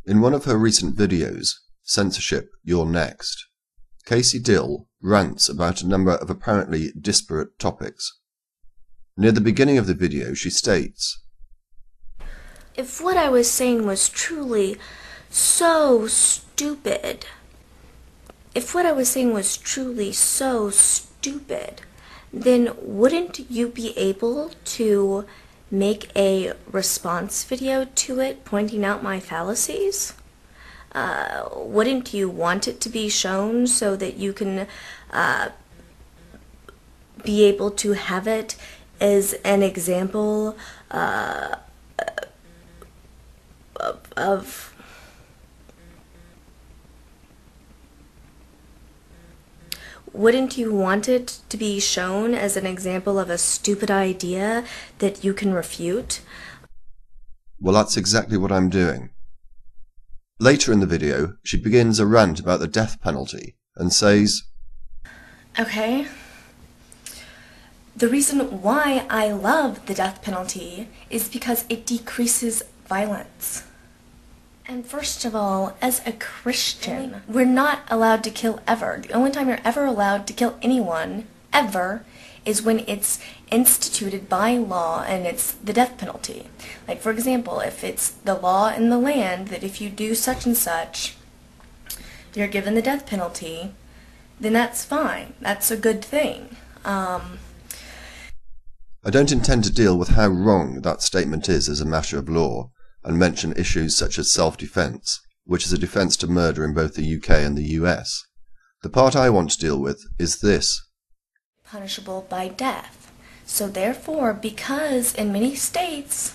In one of her recent videos, Censorship, You're Next, Kassie Dill rants about a number of apparently disparate topics. Near the beginning of the video she states, "If what I was saying was truly so stupid, then wouldn't you be able to make a response video to it pointing out my fallacies? Wouldn't you want it to be shown so that you can be able to have it as an example of Wouldn't you want it to be shown as an example of a stupid idea that you can refute?" Well, that's exactly what I'm doing. Later in the video, she begins a rant about the death penalty and says, Okay. The reason why I love the death penalty is because it decreases violence. And first of all, as a Christian, we're not allowed to kill ever. The only time you're ever allowed to kill anyone, ever, is when it's instituted by law and it's the death penalty. Like, for example, if it's the law in the land that if you do such and such, you're given the death penalty, then that's fine. That's a good thing. I don't intend to deal with how wrong that statement is as a matter of law, and mention issues such as self-defense, which is a defense to murder in both the UK and the US. The part I want to deal with is this. Punishable by death. So therefore, because in many states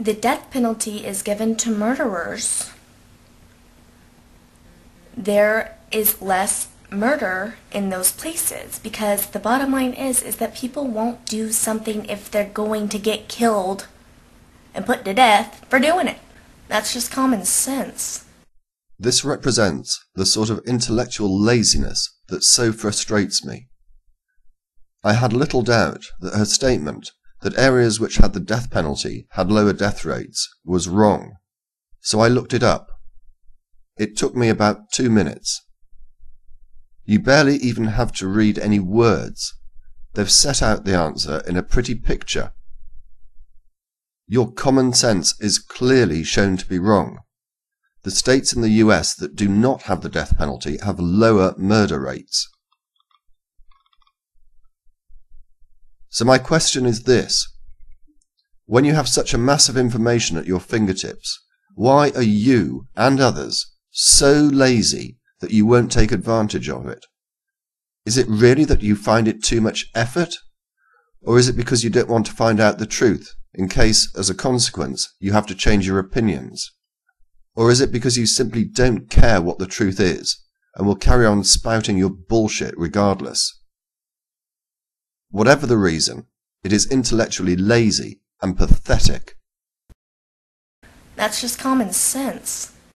the death penalty is given to murderers, there is less murder in those places, because the bottom line is that people won't do something if they're going to get killed and put to death for doing it. That's just common sense. This represents the sort of intellectual laziness that so frustrates me. I had little doubt that her statement that areas which had the death penalty had lower death rates was wrong, so I looked it up. It took me about 2 minutes. You barely even have to read any words. They've set out the answer in a pretty picture. Your common sense is clearly shown to be wrong. The states in the US that do not have the death penalty have lower murder rates. So my question is this. When you have such a mass of information at your fingertips, why are you and others so lazy that you won't take advantage of it? Is it really that you find it too much effort? Or is it because you don't want to find out the truth, in case, as a consequence, you have to change your opinions? Or is it because you simply don't care what the truth is, and will carry on spouting your bullshit regardless? Whatever the reason, it is intellectually lazy and pathetic. That's just common sense.